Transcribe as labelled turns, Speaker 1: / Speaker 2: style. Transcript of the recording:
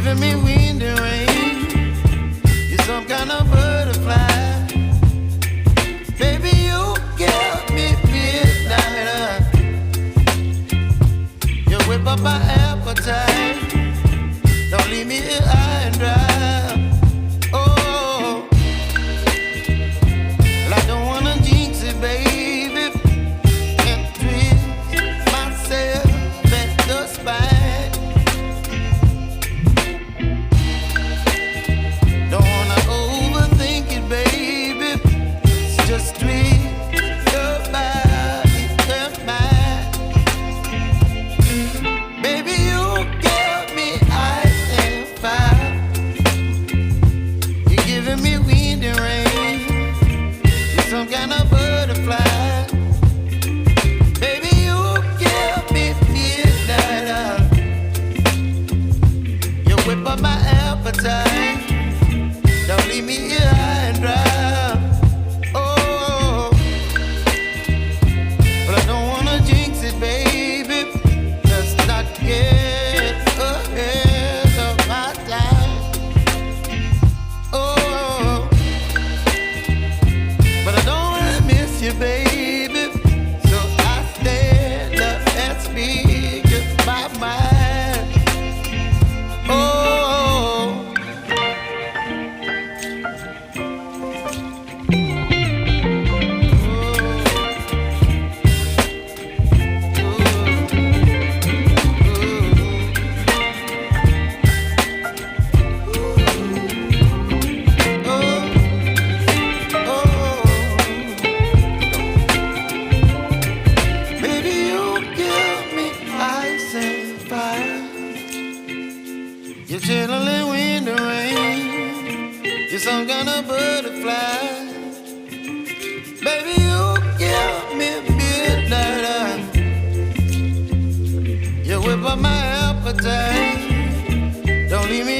Speaker 1: giving me wind and rain. You're some kind of butterfly. Baby, you give me midnight. You whip up my appetite. Don't leave me here high and dry. Oh, well, I don't wanna jinx it, baby, and twist myself at the spine. Don't wanna overthink it, baby. It's just twist your body and mine. Baby, you give me ice and fire. You're giving me wind and rain. You're some kind of butterfly. Baby, you give me midnight. You whip up my appetite. Don't leave me here high and dry. Oh, but I don't wanna jinx it, baby. Let's not get ahead of my time. Oh, but I don't wanna miss you, baby. So I stand up and speak just my mind. Oh. Baby, you give me ice and fire. You're chilling wind and rain. You're some kind of butterfly. Baby, you give me midnight. You whip up my appetite. Don't leave me